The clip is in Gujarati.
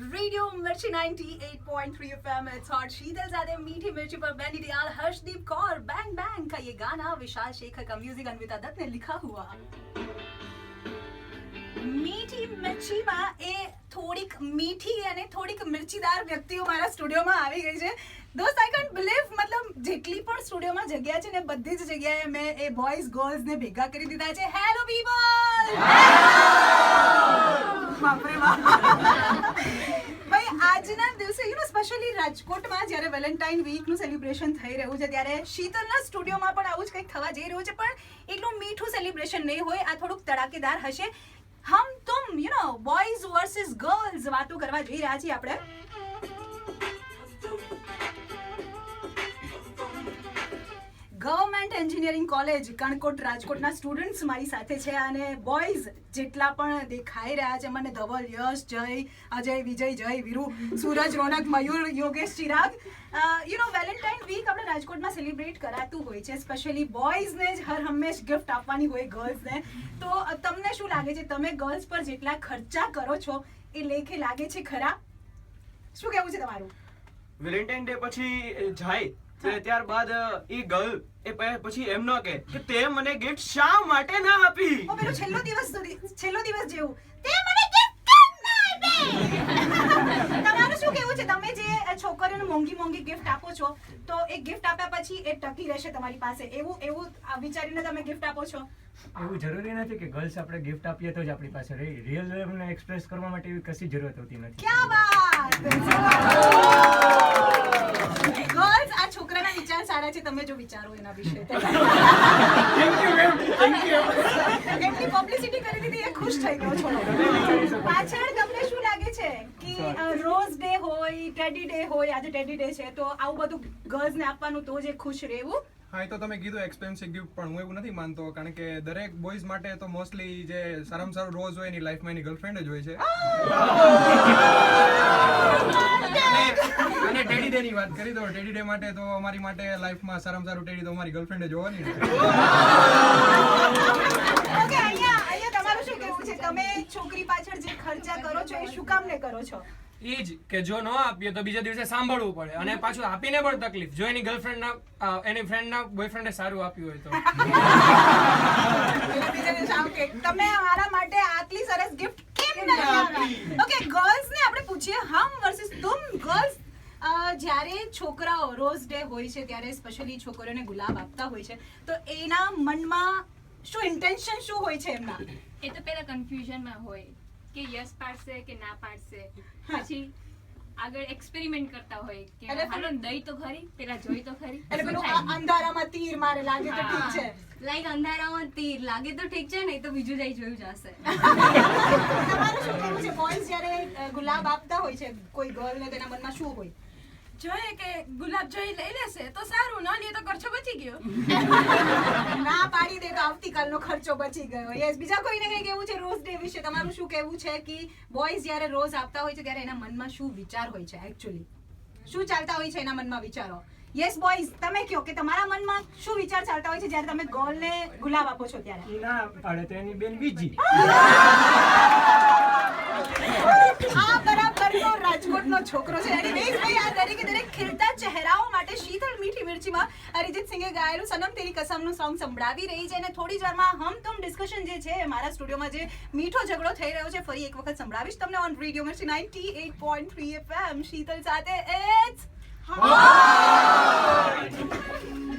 radio Mirchi 98.3 FM it's hot शीतल ज़ादे मीठी मिर्ची पर बैनी दयाल हर्षदीप कौर बैंग बैंग का ये गाना विशाल शेखर का म्यूजिक अन्विता दत्त ने लिखा हुआ મીઠી મિર્ચીમાં એ થોડીક મીઠી અને થોડીક મિર્ચીદાર વ્યક્તિઓ મારા સ્ટુડિયોમાં આવી ગઈ છે દોસ્ત આઈ કાન્ટ બિલીવ મતલબ જેટલી પણ સ્ટુડિયોમાં જગ્યા છે ને બધી જ જગ્યાએ મેં એ બોયઝ ગર્લ્સને ભેગા કરી દીધા છે હેલો પીપલ બાપરે બાપ ભાઈ આજના દિવસે યુ નો સ્પેશિયલી રાજકોટમાં જ્યારે વેલેન્ટાઇન વીકનું સેલિબ્રેશન થઈ રહ્યું છે ત્યારે શીતલના સ્ટુડિયોમાં પણ આવું જ કંઈક થવા જઈ રહ્યું છે પણ એટલું મીઠું સેલિબ્રેશન નહીં હોય આ થોડુંક તડાકેદાર હશે हम तुम you know boys versus girls वातो करवा जई रह्या छीए આપણે ગવર્મેન્ટ એન્જિનિયરિંગ કોલેજ કણકોટ રાજકોટના સ્ટુડન્ટ્સ મારી સાથે છે અને બોયઝ જેટલા પણ દેખાઈ રહ્યા છે મને ધવલ યશ જય Ajay Vijay Jay Veeru Suraj Ronak Mayur Yogesh Chirag you know Valentine week આપણે રાજકોટમાં સેલિબ્રેટ કરાતું હોય છે સ્પેશિયલી બોયઝને જ હર હંમેશ ગિફ્ટ આપવાની હોય ગર્લ્સને તો તમને શું લાગે છે તમે ગર્લ્સ પર જેટલા ખર્ચા કરો છો એ લેખે લાગે છે ખરા શું કહેવું છે તમારું વેલેન્ટાઇન ડે પછી જાય ત્યારબાદ એ ગર્લ એ પછી એમ ન કહે કે તે મને ગિફ્ટ શા માટે ના આપી ઓ પેલો છેલ્લો દિવસ જેવું તે મને ગિફ્ટ કેમ ના આપી તમારું શું કહેવું છે તમે જે છોકરીઓને મોંઘી ગિફ્ટ આપો છો તો એ ગિફ્ટ આપ્યા પછી એ ટકી રહેશે તમારી પાસે એવું વિચારીને તમે ગિફ્ટ આપો છો એવું જરૂરી નથી કે ગર્લ્સ આપણે ગિફ્ટ આપીએ તો જ આપણી પાસે રહે રિયલ લવને એક્સપ્રેસ કરવા માટે એવી કશી જરૂરત હોતી નથી क्या बात ગર્લ્સ આ છોકરાના વિચાર સારા છે તમે જો વિચારો એના વિશે એમની પબ્લિસિટી કરી દીધી એ ખુશ થઈ ગયો છો પાછળ તમને શું લાગે છે કે રોઝ ડે હોય ટેડી ડે હોય આજે ટેડી ડે છે તો આવું બધું ગર્લ્સને આપવાનું તો જ ખુશ રહેવું હા એ તો તમે કીધું એક્સપેન્સિવ ગિફ્ટ પણ હું એવું નથી માનતો કારણ કે દરેક બોયઝ માટે તો મોસ્ટલી જે સારામાં સારું રોઝ હોય એની લાઈફમાં એની ગર્લફ્રેન્ડ જ હોય છે અને ટેડી ડે ની વાત કરી તો ટેડી ડે માટે તો અમારી માટે લાઈફમાં સારામાં સારું ટેડી તો અમારી ગર્લફ્રેન્ડ જ હોવાની ને ઓકે અહીંયા તમારું શું કહેવું છે તમે છોકરી પાછળ જે ખર્ચા કરો છો એ શું કામ ને કરો છો એ જ કે જો ન આપીએ તો બીજા દિવસે સાંભળવું પડે અને પાછું આપીને પણ તકલીફ જો એની ગર્લફ્રેન્ડ ના એની ફ્રેન્ડ ના બોયફ્રેન્ડે સારું આપ્યું હોય તો તમે અમારા માટે આટલી સરસ ગિફ્ટ કેમ ના આપી ઓકે ગર્લ્સ ને આપણે પૂછીએ હમ વર્સિસ તુમ ગર્લ્સ જ્યારે છોકરાઓ રોઝ ડે હોય છે ત્યારે સ્પેશિયલી છોકરીઓને ગુલાબ આપતા હોય છે તો એના મનમાં શું ઇન્ટેન્શન શું હોય છે એમના એ તો પહેલા કન્ફ્યુઝનમાં હોય કે યસ પાડશે કે ના પાડશે પછી આગળ એક્સપેરિમેન્ટ કરતા હોય કે હાલો દઈ તો ખરી પેલા જોઈ તો ખરી એટલે પેલું અંધારામાં તીર મારે લાગે તો ઠીક છે લાઈક અંધારામાં તીર લાગે તો ઠીક છે નહીં તો બીજું જઈ જોયું જશે તમારું શું કહેવું છે બોયઝ જ્યારે ગુલાબ આપતા હોય છે કોઈ ગર્લને તેના મનમાં શું હોય જોઈએ કે ગુલાબ જોઈ લઈ લેશે તો સારું ન લે તો ખર્ચો બચી ગયો ના પાડી દે તો આવતીકાલનો ખર્ચો બચી ગયો યસ બીજા કોઈને કઈ કેવું છે રોઝ ડે વિશે તમારું શું કહેવું છે કે બોયઝ જ્યારે રોઝ આપતા હોય છે ત્યારે એના મનમાં શું વિચાર હોય છે એકચ્યુઅલી શું ચાલતા હોય છે એના મનમાં વિચારો યસ બોયઝ તમે કહો કે તમારા મનમાં શું વિચાર ચાલતા હોય છે જ્યારે તમે ગર્લને ગુલાબ આપો છો ત્યારે એ ના પાડે તો એની બેન બીજી આ બરાબરનો રાજકોટનો છોકરો છે એનીવેઝ ભાઈ આ દરેક ખીલતા ચહેરાઓ માટે શીતલ મીઠી મિર્ચીમાં અરિજીત સિંહે ગાયેલું સનમ તેરી કસમનું સોંગ સંભળાવી રહી છે અને થોડી જ વારમાં હમ તુમ ડિસ્કશન જે છે મારા સ્ટુડિયોમાં જે મીઠો ઝઘડો થઈ રહ્યો છે ફરી એક વખત સંભળાવીશ તમને on radio Mirchi 98.3 FM Sheetal સાથે ઇટ્સ